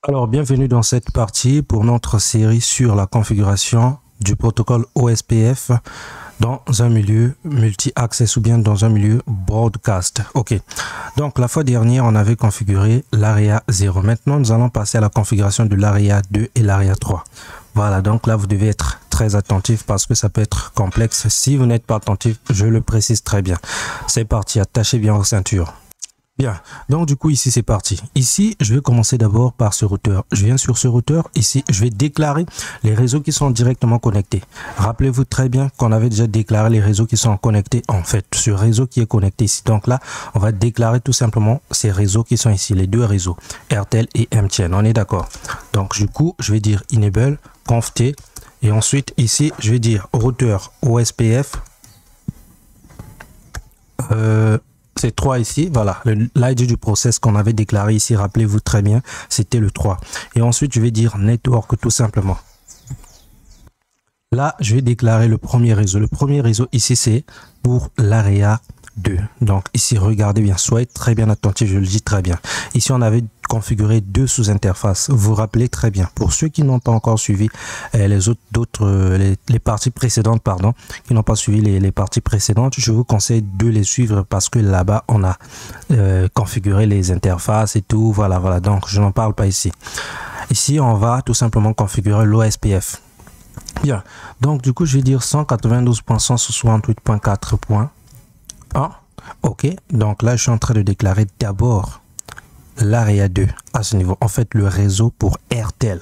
Alors, bienvenue dans cette partie pour notre série sur la configuration du protocole OSPF dans un milieu multi-access ou bien dans un milieu broadcast. Ok, donc la fois dernière, on avait configuré l'ARIA 0. Maintenant, nous allons passer à la configuration de l'ARIA 2 et l'ARIA 3. Voilà, donc là, vous devez être très attentif parce que ça peut être complexe. Si vous n'êtes pas attentif, je le précise très bien. C'est parti, attachez bien vos ceintures. Bien, donc du coup ici c'est parti. Ici je vais commencer d'abord par ce routeur. Je viens sur ce routeur, ici je vais déclarer les réseaux qui sont directement connectés. Rappelez-vous très bien qu'on avait déjà déclaré les réseaux qui sont connectés en fait. Ce réseau qui est connecté ici. Donc là on va déclarer tout simplement ces réseaux qui sont ici, les deux réseaux, Airtel et MTN. On est d'accord. Donc du coup je vais dire enable, conft et ensuite ici je vais dire routeur OSPF. C'est 3 ici, voilà, l'ID du process qu'on avait déclaré ici, rappelez-vous très bien, c'était le 3. Et ensuite, je vais dire network tout simplement. Là, je vais déclarer le premier réseau. Le premier réseau ici, c'est pour l'ARIA 2. Donc ici, regardez bien, soyez très bien attentifs, je le dis très bien. Ici, on avait configuré deux sous-interfaces. Vous vous rappelez très bien. Pour ceux qui n'ont pas encore suivi les parties précédentes, pardon, qui n'ont pas suivi les parties précédentes, je vous conseille de les suivre parce que là-bas, on a configuré les interfaces et tout. Voilà. Donc, je n'en parle pas ici. Ici, on va tout simplement configurer l'OSPF. Bien. Donc, du coup, je vais dire 192.168.4.1. Ok. Donc là, je suis en train de déclarer d'abord l'ARIA 2 à ce niveau. En fait, le réseau pour Airtel.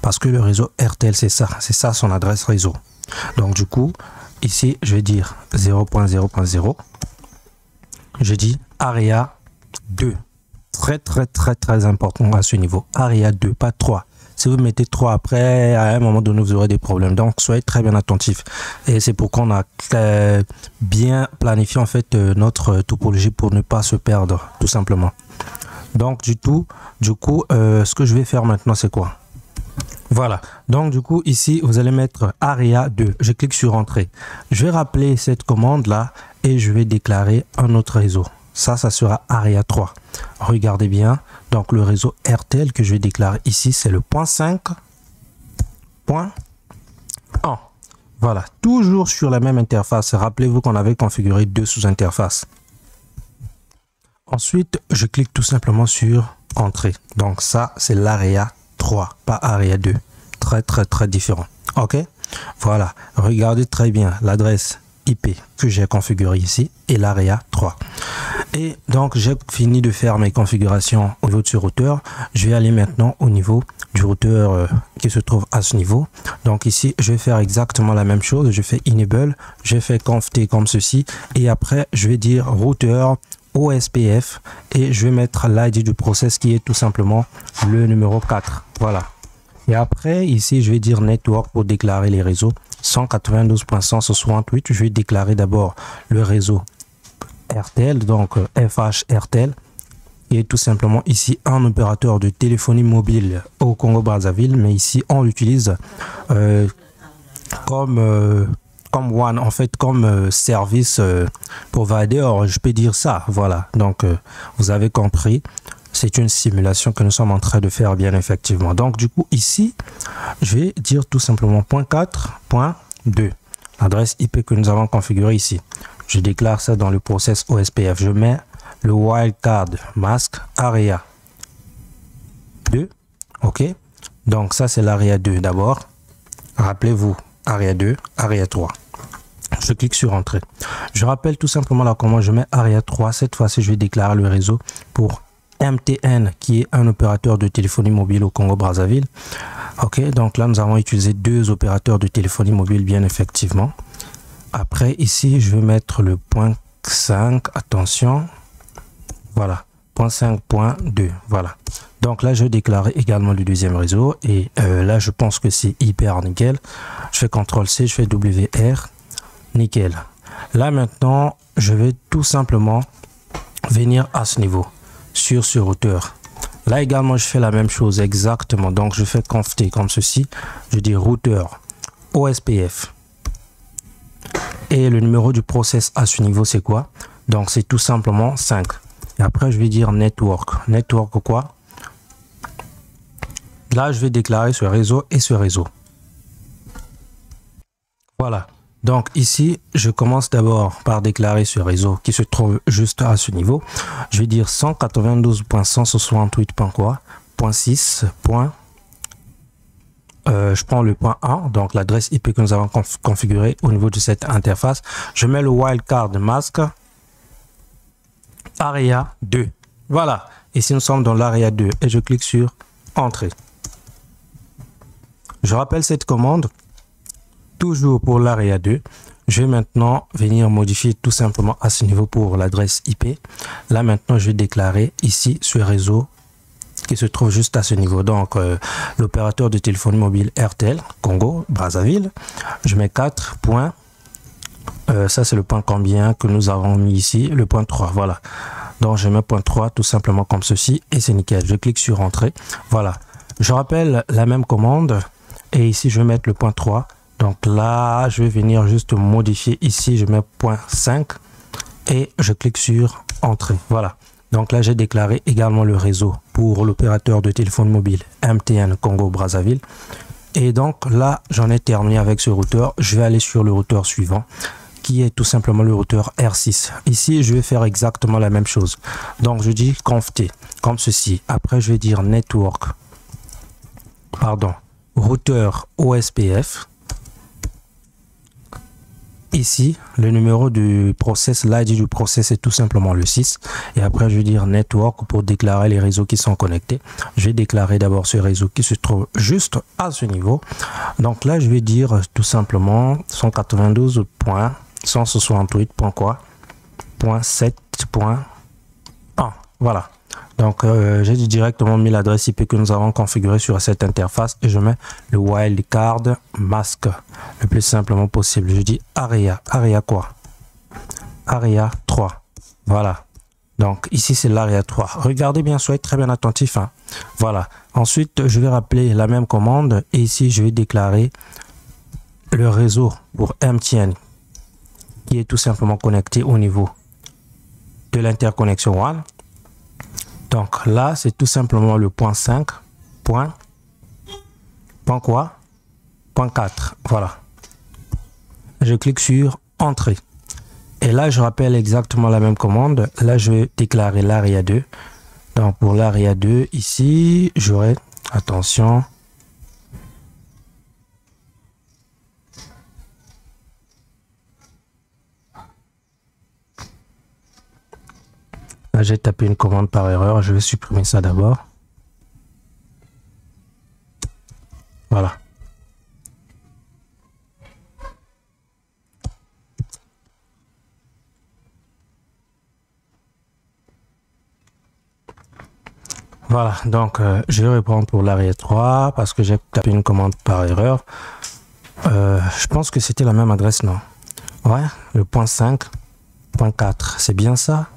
Parce que le réseau Airtel, c'est ça son adresse réseau. Donc du coup, ici, je vais dire 0.0.0. Je dis ARIA 2. Très important à ce niveau. ARIA 2, pas 3. Si vous mettez 3 après, à un moment donné, vous aurez des problèmes. Donc, soyez très bien attentifs. Et c'est pourquoi on a bien planifié en fait notre topologie pour ne pas se perdre, tout simplement. Donc du coup, ce que je vais faire maintenant, c'est quoi? Voilà. Donc du coup, ici, vous allez mettre ARIA 2. Je clique sur Entrée. Je vais rappeler cette commande-là et je vais déclarer un autre réseau. Ça sera ARIA 3. Regardez bien. Donc le réseau Airtel que je vais déclarer ici, c'est le point 5.1. Voilà. Toujours sur la même interface. Rappelez-vous qu'on avait configuré deux sous-interfaces. Ensuite, je clique tout simplement sur Entrée. Donc ça, c'est l'ARIA 3, pas ARIA 2. Très différent. Ok. Voilà. Regardez très bien l'adresse IP que j'ai configurée ici et l'ARIA 3. Et donc, j'ai fini de faire mes configurations au niveau de ce routeur. Je vais aller maintenant au niveau du routeur qui se trouve à ce niveau. Donc ici, je vais faire exactement la même chose. Je fais enable, je fais conft comme ceci. Et après, je vais dire routeur OSPF et je vais mettre l'ID du process qui est tout simplement le numéro 4. Voilà. Et après, ici, je vais dire network pour déclarer les réseaux. 192.168. Je vais déclarer d'abord le réseau Airtel, donc FH Airtel. Et tout simplement ici un opérateur de téléphonie mobile au Congo-Brazzaville. Mais ici, on l'utilise comme One, en fait, comme service provider, je peux dire ça. Voilà, donc vous avez compris, c'est une simulation que nous sommes en train de faire bien effectivement. Donc du coup ici, je vais dire tout simplement .4.2, l'adresse IP que nous avons configurée ici. Je déclare ça dans le process OSPF. Je mets le wildcard mask ARIA 2. Ok, donc ça c'est l'ARIA 2 d'abord. Rappelez-vous, ARIA 2, ARIA 3. Je clique sur Entrée. Je rappelle tout simplement la commande. Je mets ARIA 3. Cette fois-ci, je vais déclarer le réseau pour MTN, qui est un opérateur de téléphonie mobile au Congo-Brazzaville. Ok, donc là, nous avons utilisé deux opérateurs de téléphonie mobile, bien effectivement. Après, ici, je vais mettre le point 5. Attention. Voilà. Point 5.2. Voilà. Donc là, je déclare également le deuxième réseau. Et là, je pense que c'est hyper nickel. Je fais CTRL-C, je fais WR. Nickel. Là maintenant, je vais tout simplement venir à ce niveau, sur ce routeur. Là également, je fais la même chose exactement. Donc, je fais conft comme ceci. Je dis routeur OSPF. Et le numéro du process à ce niveau, c'est quoi? Donc, c'est tout simplement 5. Et après, je vais dire network. Network quoi? Là, je vais déclarer ce réseau et ce réseau. Voilà. Donc ici, je commence d'abord par déclarer ce réseau qui se trouve juste à ce niveau. Je vais dire 192.168.6. Je prends le point 1, donc l'adresse IP que nous avons configurée au niveau de cette interface. Je mets le wildcard mask area 2. Voilà. Ici, nous sommes dans l'area 2 et je clique sur Entrée. Je rappelle cette commande. Toujours pour l'area 2, je vais maintenant venir modifier tout simplement à ce niveau pour l'adresse IP. Là maintenant, je vais déclarer ici ce réseau qui se trouve juste à ce niveau. Donc, l'opérateur de téléphonie mobile RTL, Congo, Brazzaville. Je mets 4 points. Ça, c'est le point combien que nous avons mis ici, le point 3. Voilà. Donc, je mets point 3 tout simplement comme ceci et c'est nickel. Je clique sur Entrée. Voilà. Je rappelle la même commande et ici, je vais mettre le point 3. Donc là, je vais venir juste modifier ici, je mets point 5 et je clique sur Entrée. Voilà. Donc là, j'ai déclaré également le réseau pour l'opérateur de téléphone mobile MTN Congo Brazzaville. Et donc là, j'en ai terminé avec ce routeur. Je vais aller sur le routeur suivant qui est tout simplement le routeur R6. Ici, je vais faire exactement la même chose. Donc je dis conft comme ceci. Après, je vais dire routeur OSPF. Ici, le numéro du process, l'ID du process est tout simplement le 6. Et après, je vais dire network pour déclarer les réseaux qui sont connectés. Je vais déclarer d'abord ce réseau qui se trouve juste à ce niveau. Donc là, je vais dire tout simplement 192.168.7.1. Voilà. Donc, j'ai directement mis l'adresse IP que nous avons configurée sur cette interface et je mets le wildcard mask le plus simplement possible. Je dis area quoi? Area 3. Voilà. Donc, ici, c'est l'area 3. Regardez bien, soyez très bien attentifs. Hein. Voilà. Ensuite, je vais rappeler la même commande et ici, je vais déclarer le réseau pour MTN qui est tout simplement connecté au niveau de l'interconnexion WAN. Donc là, c'est tout simplement le point 5, point 4. Voilà. Je clique sur Entrée. Et là, je rappelle exactement la même commande. Là, je vais déclarer l'area 2. Donc pour l'area 2, ici, j'aurai, attention, là, j'ai tapé une commande par erreur. Je vais supprimer ça d'abord. Voilà. Voilà, donc je vais répondre pour l'area 3 parce que j'ai tapé une commande par erreur. Je pense que c'était la même adresse, non? Ouais, le point 5, point 4, c'est bien ça?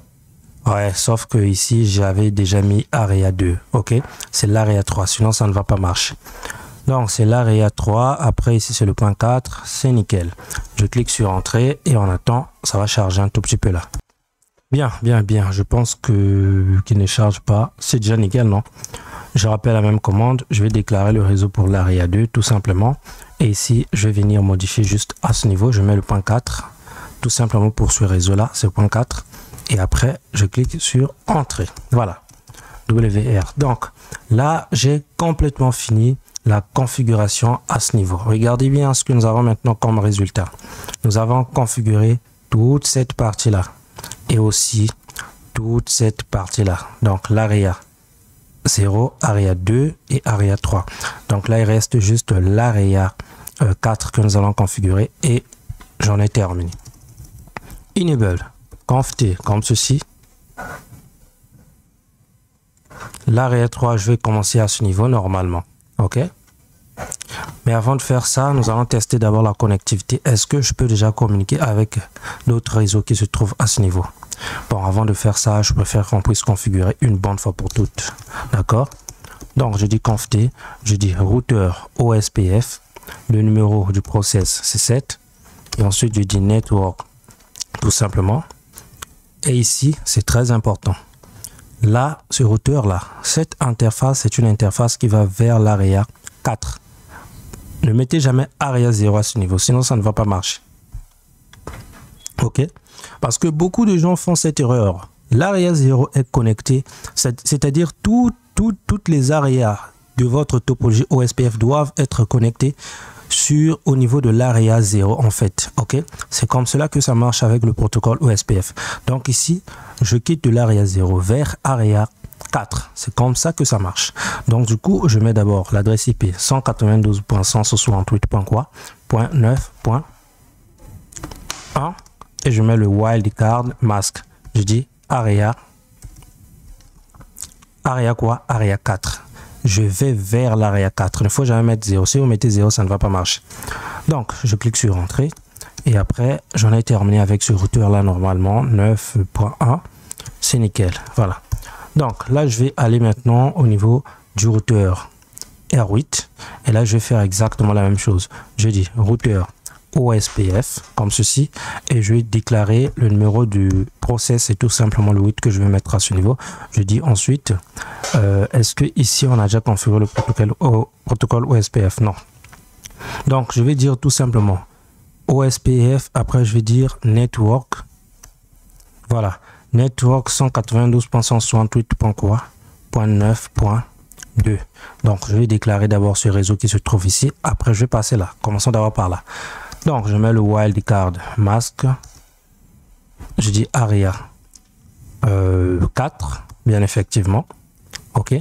Ouais, sauf que ici, j'avais déjà mis area 2, ok? C'est l'area 3, sinon ça ne va pas marcher. Donc, c'est l'area 3. Après, ici, c'est le point 4. C'est nickel. Je clique sur Entrée et on attend. Ça va charger un tout petit peu là. Bien. Je pense qu'il ne charge pas. C'est déjà nickel, non? Je rappelle la même commande. Je vais déclarer le réseau pour l'area 2, tout simplement. Et ici, je vais venir modifier juste à ce niveau. Je mets le point 4, tout simplement pour ce réseau-là. C'est le point 4. Et après, je clique sur Entrée. Voilà. WR. Donc, là, j'ai complètement fini la configuration à ce niveau. Regardez bien ce que nous avons maintenant comme résultat. Nous avons configuré toute cette partie-là et aussi toute cette partie-là. Donc, l'area 0, area 2 et area 3. Donc là, il reste juste l'area 4 que nous allons configurer et j'en ai terminé. Enable, conft comme ceci. L'area 3, je vais commencer à ce niveau normalement. OK? Mais avant de faire ça, nous allons tester d'abord la connectivité. Est-ce que je peux déjà communiquer avec d'autres réseaux qui se trouvent à ce niveau? Bon, avant de faire ça, je préfère qu'on puisse configurer une bonne fois pour toutes. D'accord? Donc, je dis conft, je dis routeur OSPF. Le numéro du process, c'est 7. Et ensuite, je dis network, tout simplement. Et ici, c'est très important. là, ce routeur là, cette interface, c'est une interface qui va vers l'ARIA 4. Ne mettez jamais ARIA 0 à ce niveau, sinon ça ne va pas marcher. Ok? Parce que beaucoup de gens font cette erreur. L'ARIA 0 est connecté, c'est-à-dire toutes les ARIA de votre topologie OSPF doivent être connectées au niveau de l'ARIA 0 en fait. Ok, c'est comme cela que ça marche avec le protocole OSPF. Donc ici, je quitte de l'ARIA 0 vers ARIA 4. C'est comme ça que ça marche. Donc du coup, je mets d'abord l'adresse IP 192.168.9.1 et je mets le wildcard mask. Je dis ARIA quoi? ARIA 4. Je vais vers l'ARIA 4. Il ne faut jamais mettre 0. Si vous mettez 0, ça ne va pas marcher. Donc, je clique sur Entrée. Et après, j'en ai terminé avec ce routeur-là normalement. 9.1. C'est nickel. Voilà. Donc, là, je vais aller maintenant au niveau du routeur R8. Et là, je vais faire exactement la même chose. Je dis routeur OSPF, comme ceci. Et je vais déclarer le numéro du process. C'est tout simplement le 8 que je vais mettre à ce niveau. Je dis ensuite... est-ce que ici on a déjà configuré le protocole OSPF? Non. Donc je vais dire tout simplement OSPF, après je vais dire network. Voilà, network 192.168.9.2. Donc je vais déclarer d'abord ce réseau qui se trouve ici, après je vais passer là. Commençons d'abord par là. Donc je mets le wildcard mask, je dis ARIA 4, bien effectivement. Ok,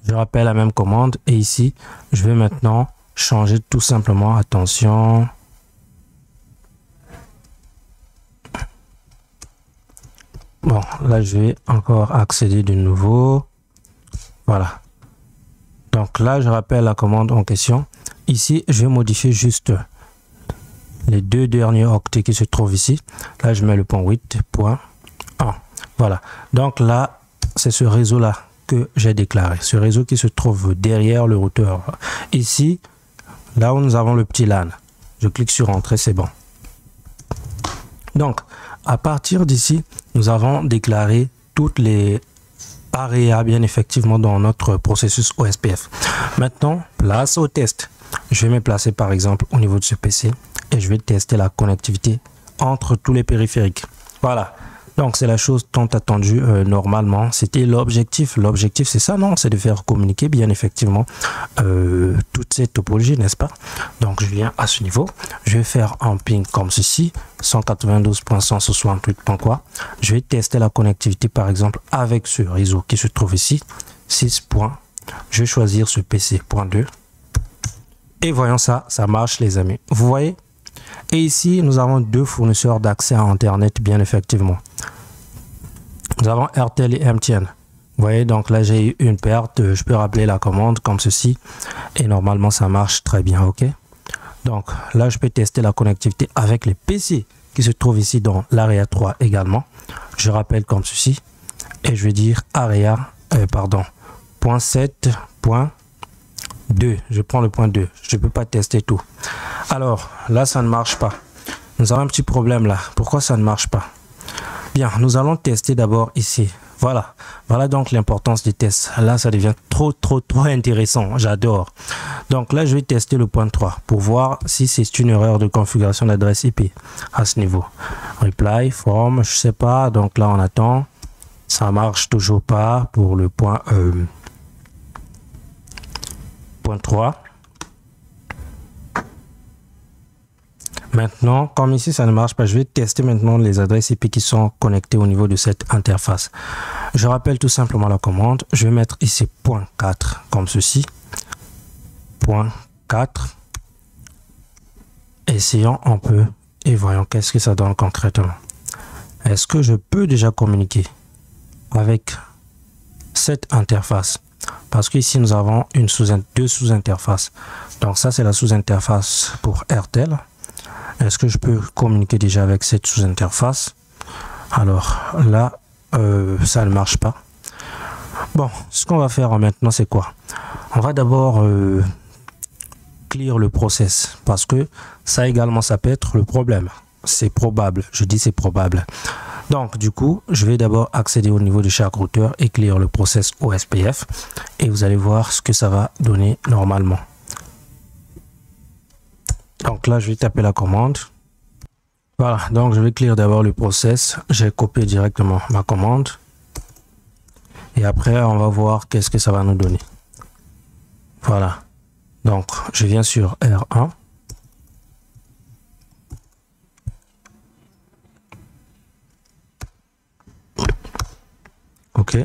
je rappelle la même commande et ici je vais maintenant changer tout simplement, attention, bon là je vais encore accéder de nouveau, voilà. Donc là je rappelle la commande en question. Ici je vais modifier juste les deux derniers octets qui se trouvent ici. Là je mets le point 8.1, voilà. Donc là c'est ce réseau là que j'ai déclaré, ce réseau qui se trouve derrière le routeur ici, là où nous avons le petit LAN. Je clique sur Entrée, c'est bon. Donc à partir d'ici nous avons déclaré toutes les ARIA bien effectivement dans notre processus OSPF. Maintenant place au test. Je vais me placer par exemple au niveau de ce PC et je vais tester la connectivité entre tous les périphériques. Voilà. Donc c'est la chose tant attendue normalement. C'était l'objectif. L'objectif c'est ça, non? C'est de faire communiquer bien effectivement toutes ces topologies, n'est-ce pas? Donc je viens à ce niveau. Je vais faire un ping comme ceci. 192.168. quoi. Je vais tester la connectivité par exemple avec ce réseau qui se trouve ici. 6 points. Je vais choisir ce PC point 2. Et voyons ça, ça marche les amis. Vous voyez? Et ici, nous avons deux fournisseurs d'accès à Internet, bien effectivement. Nous avons Airtel et MTN. Vous voyez, donc là, j'ai eu une perte. Je peux rappeler la commande comme ceci. Et normalement, ça marche très bien, ok? Donc là, je peux tester la connectivité avec les PC qui se trouvent ici dans l'ARIA 3 également. Je rappelle comme ceci. Et je vais dire ARIA, point 7.2. Je prends le point 2. Je ne peux pas tester tout. Alors, là, ça ne marche pas. Nous avons un petit problème là. Pourquoi ça ne marche pas? Bien, nous allons tester d'abord ici. Voilà. Voilà donc l'importance des tests. Là, ça devient trop intéressant. J'adore. Donc là, je vais tester le point 3 pour voir si c'est une erreur de configuration d'adresse IP à ce niveau. Reply, form, je sais pas. Donc là, on attend. Ça marche toujours pas pour le point 3. Maintenant, comme ici, ça ne marche pas, je vais tester maintenant les adresses IP qui sont connectées au niveau de cette interface. Je rappelle tout simplement la commande. Je vais mettre ici point 4 comme ceci. Point 4. Essayons un peu et voyons qu'est-ce que ça donne concrètement. Est-ce que je peux déjà communiquer avec cette interface? Parce qu'ici, nous avons deux sous-interfaces. Donc ça, c'est la sous-interface pour Airtel. Est-ce que je peux communiquer déjà avec cette sous-interface? Alors là, ça ne marche pas. Bon, ce qu'on va faire maintenant, c'est quoi? On va d'abord clear le process parce que ça également, ça peut être le problème. C'est probable, je dis c'est probable. Donc, du coup, je vais d'abord accéder au niveau de chaque routeur et clear le process OSPF. Et vous allez voir ce que ça va donner normalement. Donc là, je vais taper la commande. Voilà, donc je vais clear d'abord le process. J'ai copié directement ma commande. Et après, on va voir qu'est-ce que ça va nous donner. Voilà. Donc, je viens sur R1. OK.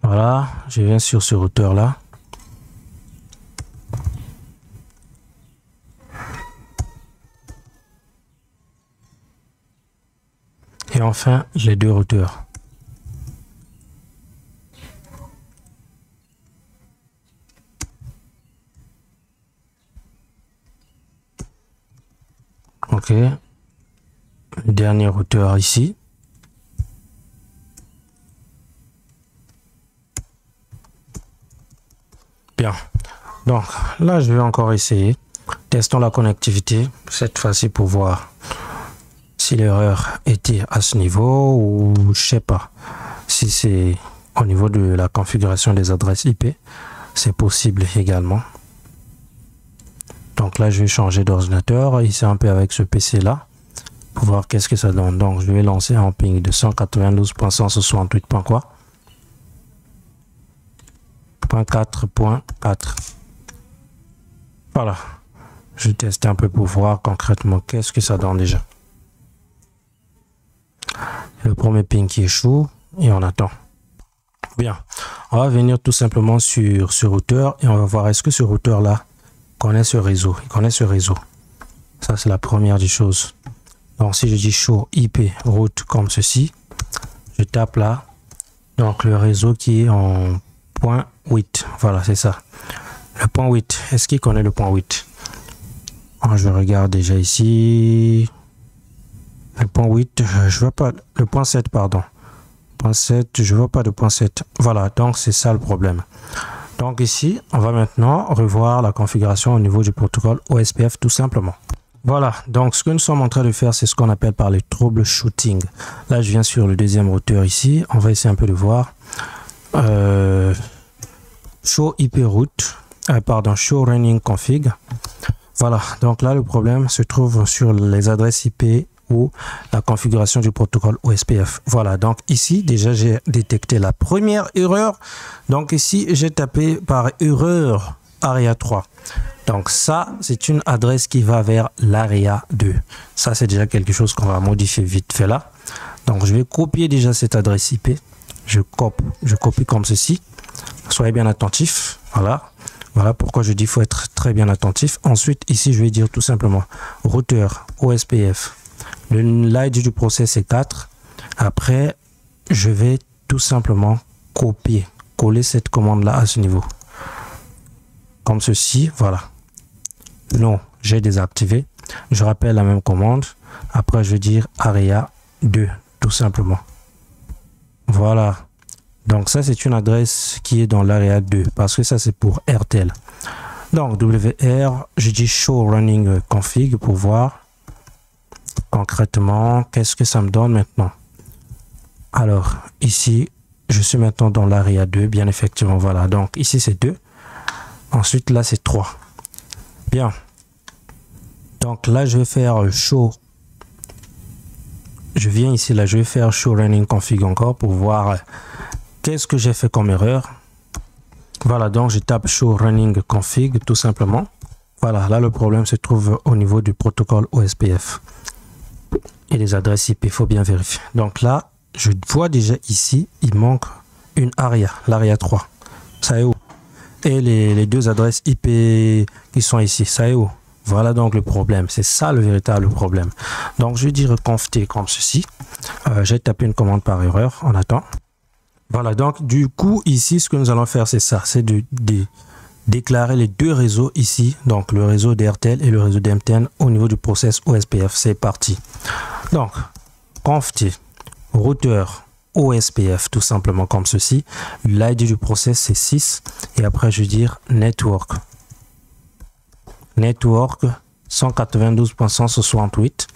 Voilà, je viens sur ce routeur là. Et enfin, les deux routeurs. OK. Le dernier routeur ici. Bien. Donc là, je vais encore essayer. Testons la connectivité, cette fois-ci pour voir si l'erreur était à ce niveau ou je sais pas si c'est au niveau de la configuration des adresses IP. C'est possible également. Donc là, je vais changer d'ordinateur ici un peu avec ce PC là pour voir qu'est-ce que ça donne. Donc je vais lancer un ping de 192.168. Quoi 4.4. Voilà. Je vais tester un peu pour voir concrètement qu'est-ce que ça donne déjà. Le premier ping qui échoue et on attend. Bien. On va venir tout simplement sur ce routeur et on va voir est-ce que ce routeur là connaît ce réseau. Il connaît ce réseau. Ça c'est la première des choses. Donc si je dis show IP route comme ceci, je tape là. Donc le réseau qui est en point 8. Voilà, c'est ça. Le point 8. Est-ce qu'il connaît le point 8? Je regarde déjà ici. Le point 8, je vois pas. Le point 7, pardon. Point 7, je vois pas de point 7. Voilà, donc c'est ça le problème. Donc ici, on va maintenant revoir la configuration au niveau du protocole OSPF tout simplement. Voilà, donc ce que nous sommes en train de faire, c'est ce qu'on appelle par le troubleshooting. Là, je viens sur le deuxième routeur ici. On va essayer un peu de voir. Show IP route, show running config. Voilà, donc là le problème se trouve sur les adresses IP ou la configuration du protocole OSPF. Voilà, donc ici déjà j'ai détecté la première erreur. Donc ici j'ai tapé par erreur ARIA 3. Donc ça c'est une adresse qui va vers l'ARIA 2. Ça c'est déjà quelque chose qu'on va modifier vite fait là. Donc je vais copier déjà cette adresse IP. Je copie comme ceci. Soyez bien attentifs. Voilà. Voilà pourquoi je dis qu'il faut être très bien attentif. Ensuite, ici, je vais dire tout simplement routeur OSPF. Le l'ID du process est 4. Après, je vais tout simplement coller cette commande-là à ce niveau. Comme ceci, voilà. Non, j'ai désactivé. Je rappelle la même commande. Après, je vais dire ARIA 2, tout simplement. Voilà. Donc ça c'est une adresse qui est dans l'ARIA 2 parce que ça c'est pour RTL. Donc WR, je dis show running config pour voir concrètement qu'est-ce que ça me donne maintenant. Alors ici je suis maintenant dans l'ARIA 2, bien effectivement, voilà. Donc ici c'est 2, ensuite là c'est 3. Bien. Donc là je vais faire show. Je viens ici là, je vais faire show running config encore pour voir qu'est-ce que j'ai fait comme erreur. Voilà, donc je tape show running config tout simplement. Voilà, là le problème se trouve au niveau du protocole OSPF et les adresses IP, il faut bien vérifier. Donc là je vois déjà ici il manque une ARIA, l'ARIA 3. Ça est où? Et les deux adresses IP qui sont ici, ça est où? Voilà donc le problème, c'est ça le véritable problème. Donc je vais dire conft comme ceci. J'ai tapé une commande par erreur, on attend. Voilà, donc du coup ici ce que nous allons faire c'est ça, c'est de déclarer les deux réseaux ici, donc le réseau d'Airtel et le réseau d'MTN au niveau du process OSPF. C'est parti. Donc, conft routeur OSPF, tout simplement comme ceci. L'ID du process, c'est 6. Et après, je vais dire network. Network 192.168.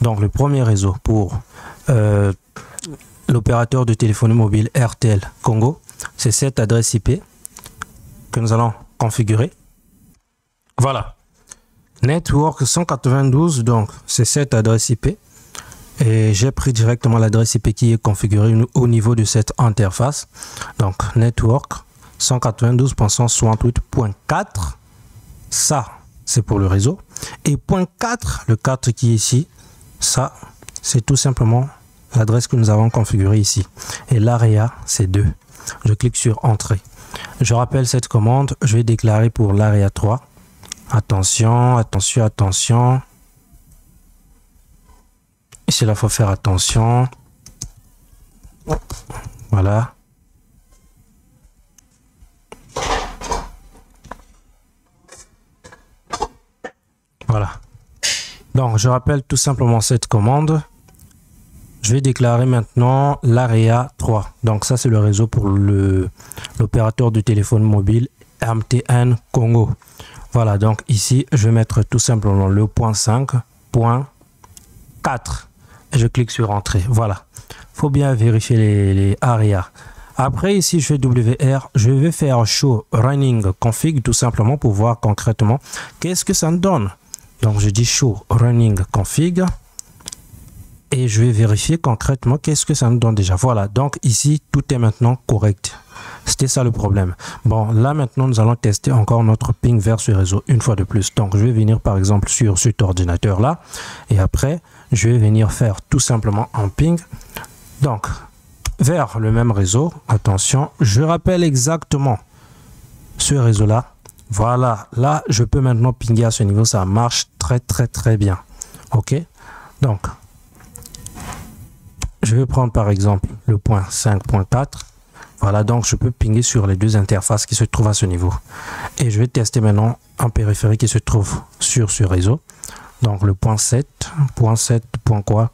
Donc, le premier réseau pour l'opérateur de téléphonie mobile Airtel Congo, c'est cette adresse IP que nous allons configurer. Voilà. Network 192, donc c'est cette adresse IP. Et j'ai pris directement l'adresse IP qui est configurée au niveau de cette interface. Donc, network 192.168.4. Ça, c'est pour le réseau. Et point 4, le 4 qui est ici, ça, c'est tout simplement l'adresse que nous avons configurée ici. Et l'AREA, c'est 2. Je clique sur Entrée. Je rappelle cette commande. Je vais déclarer pour l'AREA 3. Attention, attention, attention. Ici, là, il faut faire attention. Voilà. Voilà. Donc, je rappelle tout simplement cette commande. Je vais déclarer maintenant l'AREA 3. Donc, ça, c'est le réseau pour l'opérateur de téléphone mobile MTN Congo. Voilà. Donc, ici, je vais mettre tout simplement le point 5.4. Et je clique sur Entrée. Voilà. Il faut bien vérifier les AREA. Après, ici, je fais WR. Je vais faire Show Running Config tout simplement pour voir concrètement qu'est-ce que ça me donne. Donc, je dis Show Running Config. Et je vais vérifier concrètement qu'est-ce que ça me donne déjà. Voilà. Donc, ici, tout est maintenant correct. C'était ça le problème. Bon, là, maintenant, nous allons tester encore notre ping vers ce réseau une fois de plus. Donc, je vais venir, par exemple, sur cet ordinateur-là. Et après, je vais venir faire tout simplement un ping. Donc, vers le même réseau. Attention, je rappelle exactement ce réseau-là. Voilà, là, je peux maintenant pinguer à ce niveau. Ça marche très, très, très bien. OK? Donc, je vais prendre par exemple le point 5.4. Voilà, donc je peux pinguer sur les deux interfaces qui se trouvent à ce niveau. Et je vais tester maintenant un périphérique qui se trouve sur ce réseau. Donc le point 7, point 7, point quoi,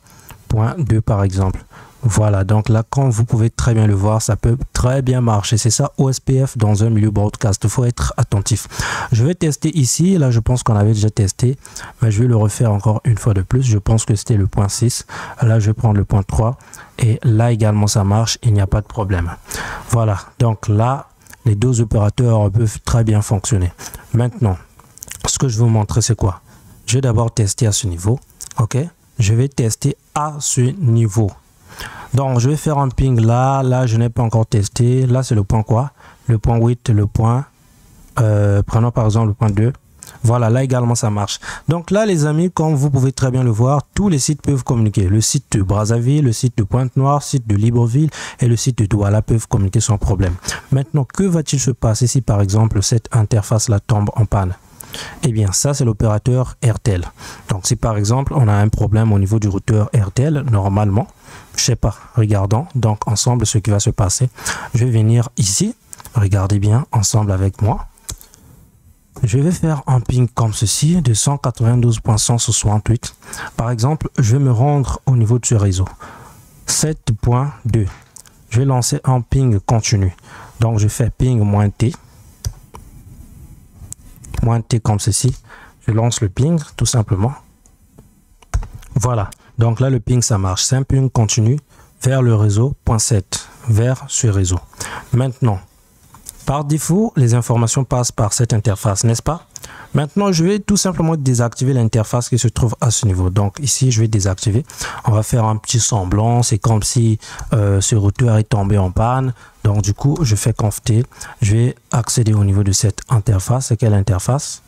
point 2 par exemple. Voilà, donc là, comme vous pouvez très bien le voir, ça peut très bien marcher. C'est ça, OSPF dans un milieu broadcast. Il faut être attentif. Je vais tester ici. Là, je pense qu'on avait déjà testé, mais je vais le refaire encore une fois de plus. Je pense que c'était le point 6. Là, je vais prendre le point 3. Et là également, ça marche. Il n'y a pas de problème. Voilà, donc là, les deux opérateurs peuvent très bien fonctionner. Maintenant, ce que je vais vous montrer, c'est quoi? Je vais d'abord tester à ce niveau. OK? Je vais tester à ce niveau. Donc, je vais faire un ping là. Là, je n'ai pas encore testé. Là, c'est le point quoi? Le point 8, le point... prenons par exemple le point 2. Voilà, là également, ça marche. Donc là, les amis, comme vous pouvez très bien le voir, tous les sites peuvent communiquer. Le site de Brazzaville, le site de Pointe-Noire, le site de Libreville et le site de Douala peuvent communiquer sans problème. Maintenant, que va-t-il se passer si, par exemple, cette interface-là tombe en panne? Eh bien, ça, c'est l'opérateur Airtel. Donc, si par exemple, on a un problème au niveau du routeur Airtel, normalement, je sais pas, regardons donc ensemble ce qui va se passer. Je vais venir ici, regardez bien ensemble avec moi. Je vais faire un ping comme ceci de 192.168. Par exemple, je vais me rendre au niveau de ce réseau. 7.2. Je vais lancer un ping continu. Donc, je fais ping moins T. Moins T comme ceci. Je lance le ping tout simplement. Voilà. Donc là, le ping, ça marche. C'est un ping continu vers le réseau, point 7, vers ce réseau. Maintenant, par défaut, les informations passent par cette interface, n'est-ce pas? Maintenant, je vais tout simplement désactiver l'interface qui se trouve à ce niveau. Donc ici, je vais désactiver. On va faire un petit semblant. C'est comme si ce routeur est tombé en panne. Donc du coup, je fais conft. Je vais accéder au niveau de cette interface. C'est quelle interface?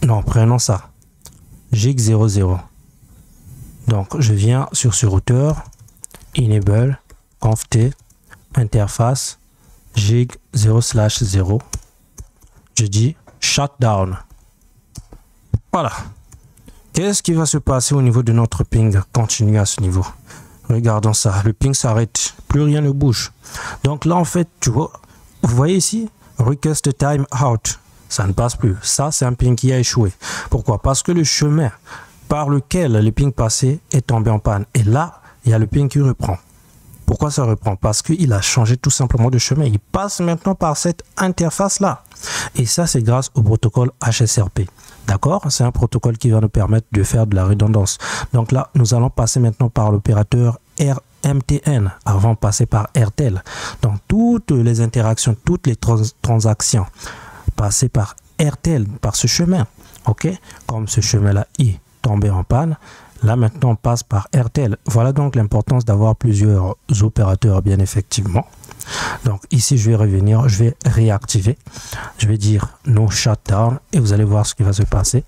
Non, prenons ça. Gig00. Donc, je viens sur ce routeur, enable, conft, interface, gig 0/0. Je dis shutdown. Voilà. Qu'est-ce qui va se passer au niveau de notre ping continu à ce niveau? Regardons ça. Le ping s'arrête. Plus rien ne bouge. Donc là, en fait, tu vois, vous voyez ici, Request time out. Ça ne passe plus. Ça, c'est un ping qui a échoué. Pourquoi? Parce que le chemin par lequel le ping passait est tombé en panne. Et là, il y a le ping qui reprend. Pourquoi ça reprend? Parce qu'il a changé tout simplement de chemin. Il passe maintenant par cette interface-là. Et ça, c'est grâce au protocole HSRP. D'accord? C'est un protocole qui va nous permettre de faire de la redondance. Donc là, nous allons passer maintenant par l'opérateur MTN avant de passer par RTL. Donc, toutes les interactions, toutes les transactions passer par RTL, par ce chemin, ok, comme ce chemin-là est tombé en panne, là maintenant on passe par RTL. Voilà donc l'importance d'avoir plusieurs opérateurs, bien effectivement. Donc ici je vais revenir, je vais réactiver, je vais dire no shutdown et vous allez voir ce qui va se passer.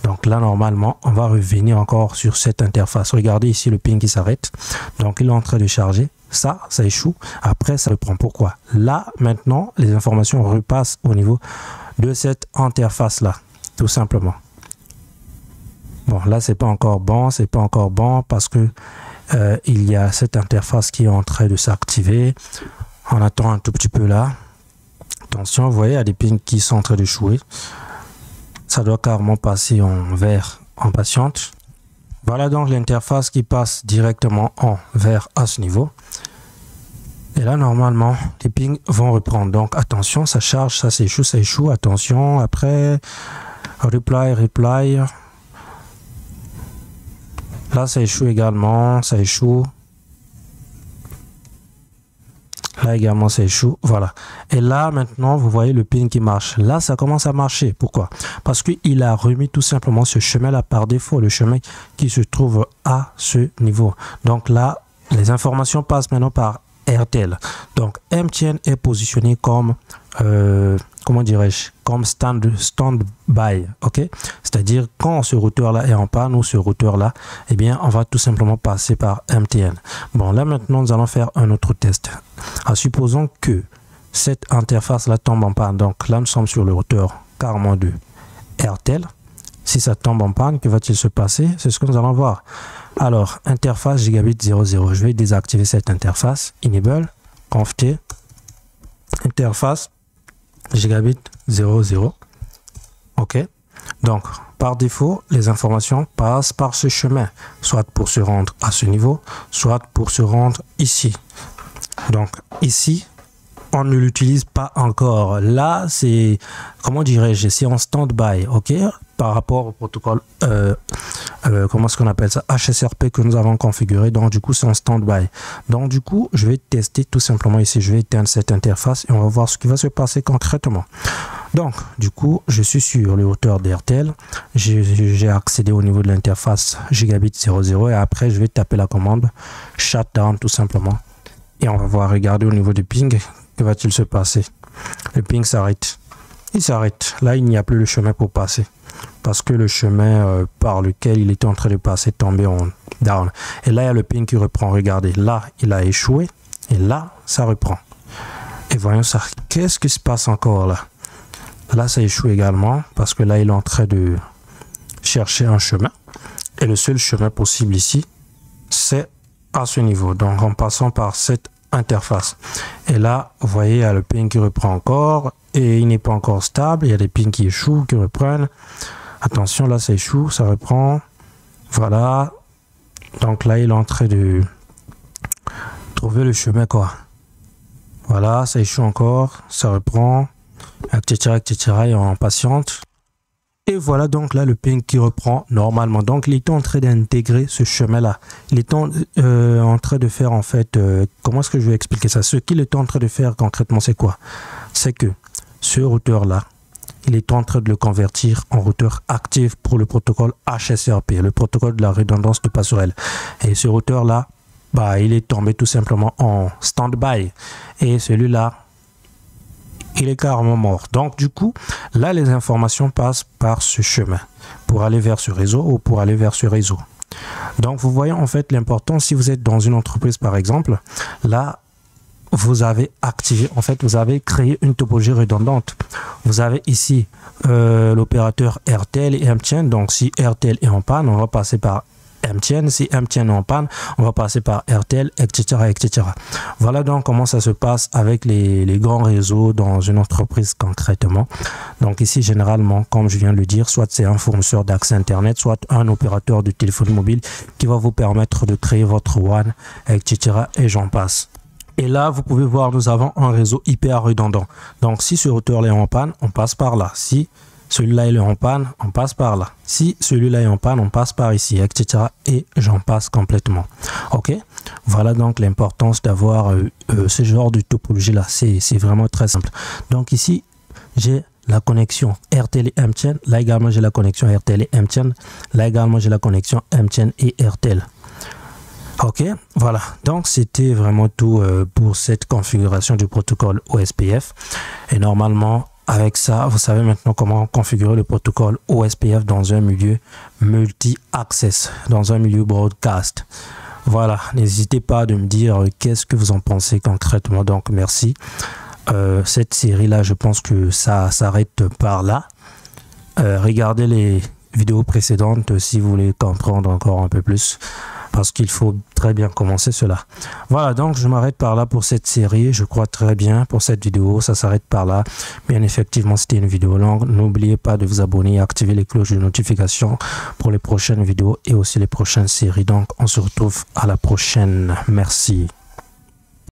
Donc là normalement on va revenir encore sur cette interface. Regardez ici le ping qui s'arrête, donc il est en train de charger. Ça échoue. Après, ça reprend. Pourquoi? Là, maintenant, les informations repassent au niveau de cette interface-là, tout simplement. Bon, là, c'est pas encore bon. C'est pas encore bon parce que il y a cette interface qui est en train de s'activer. On attend un tout petit peu là. Attention, vous voyez, il y a des pings qui sont en train d'échouer. Ça doit carrément passer en vert en patiente. Voilà donc l'interface qui passe directement en vert à ce niveau. Et là, normalement, les pings vont reprendre. Donc, attention, ça charge, ça s'échoue, ça échoue. Attention, après, reply. Là, ça échoue également, ça échoue. Là également, ça échoue. Voilà. Et là, maintenant, vous voyez le ping qui marche. Là, ça commence à marcher. Pourquoi? Parce qu'il a remis tout simplement ce chemin-là par défaut, le chemin qui se trouve à ce niveau. Donc là, les informations passent maintenant par RTL. Donc, MTN est positionné comme, comment dirais-je, comme stand-by, ok? C'est-à-dire, quand ce routeur-là est en panne ou ce routeur-là, eh bien, on va tout simplement passer par MTN. Bon, là, maintenant, nous allons faire un autre test. Supposons que cette interface-là tombe en panne. Donc, là, nous sommes sur le routeur 42 RTL. Si ça tombe en panne, que va-t-il se passer? C'est ce que nous allons voir. Alors, interface gigabit 00. Je vais désactiver cette interface. Enable, conf t, interface gigabit 00. OK. Donc, par défaut, les informations passent par ce chemin, soit pour se rendre à ce niveau, soit pour se rendre ici. Donc, ici, on ne l'utilise pas encore. Là, c'est, comment dirais-je, c'est en stand-by, ok, par rapport au protocole, comment est-ce qu'on appelle ça, HSRP que nous avons configuré. Donc, du coup, c'est en stand-by. Donc, du coup, je vais tester tout simplement ici. Je vais éteindre cette interface et on va voir ce qui va se passer concrètement. Donc, du coup, je suis sur le routeur d'RTL. J'ai accédé au niveau de l'interface gigabit 00 et après, je vais taper la commande shutdown tout simplement. Et on va voir, regarder au niveau du ping, que va-t-il se passer? Le ping s'arrête. Il s'arrête. Là, il n'y a plus le chemin pour passer. Parce que le chemin par lequel il était en train de passer est tombé en down. Et là, il y a le ping qui reprend. Regardez, là, il a échoué. Et là, ça reprend. Et voyons ça. Qu'est-ce qui se passe encore là? Là, ça échoue également. Parce que là, il est en train de chercher un chemin. Et le seul chemin possible ici, c'est à ce niveau. Donc, en passant par cette interface. Et là, vous voyez, il y a le ping qui reprend encore. Et il n'est pas encore stable. Il y a des pings qui échouent, qui reprennent. Attention, là, ça échoue, ça reprend. Voilà. Donc là, il est en train de trouver le chemin, quoi. Voilà, ça échoue encore, ça reprend, etc., etc. Et on patiente. Et voilà donc là le ping qui reprend normalement. Donc il est en train d'intégrer ce chemin-là. Il est en train de faire en fait, comment est-ce que je vais expliquer ça? Ce qu'il est en train de faire concrètement, c'est quoi? C'est que ce routeur-là, il est en train de le convertir en routeur actif pour le protocole HSRP, le protocole de la redondance de passerelle. Et ce routeur-là, bah, il est tombé tout simplement en stand-by. Et celui-là, il est carrément mort. Donc, du coup, là, les informations passent par ce chemin pour aller vers ce réseau ou pour aller vers ce réseau. Donc, vous voyez en fait l'importance, si vous êtes dans une entreprise, par exemple, là, vous avez activé, en fait, vous avez créé une topologie redondante. Vous avez ici l'opérateur RTL et MTN. Donc, si RTL est en panne, on va passer par MTN. Si MTN est en panne, on va passer par RTL, etc., etc. Voilà donc comment ça se passe avec les grands réseaux dans une entreprise concrètement. Donc ici, généralement, comme je viens de le dire, soit c'est un fournisseur d'accès Internet, soit un opérateur de téléphone mobile qui va vous permettre de créer votre WAN, etc. et j'en passe. Et là, vous pouvez voir, nous avons un réseau hyper redondant. Donc si ce routeur est en panne, on passe par là. Si celui-là est en panne, on passe par là. Si celui-là est en panne, on passe par ici, etc. Et j'en passe complètement. Ok, voilà donc l'importance d'avoir ce genre de topologie là. C'est vraiment très simple. Donc ici, j'ai la connexion RTL et MTN. Là également, j'ai la connexion RTL et MTN. Là également, j'ai la connexion MTN et RTL. Ok, voilà. Donc, c'était vraiment tout pour cette configuration du protocole OSPF. Et normalement, avec ça, vous savez maintenant comment configurer le protocole OSPF dans un milieu multi-access, dans un milieu broadcast. Voilà, n'hésitez pas de me dire qu'est-ce que vous en pensez concrètement. Donc, merci. Cette série-là, je pense que ça s'arrête par là. Regardez les vidéos précédentes si vous voulez comprendre encore un peu plus. Parce qu'il faut très bien commencer cela. Voilà, donc je m'arrête par là pour cette série. Je crois très bien pour cette vidéo. Ça s'arrête par là. Bien effectivement, c'était une vidéo longue. N'oubliez pas de vous abonner et activer les cloches de notification pour les prochaines vidéos et aussi les prochaines séries. Donc, on se retrouve à la prochaine. Merci.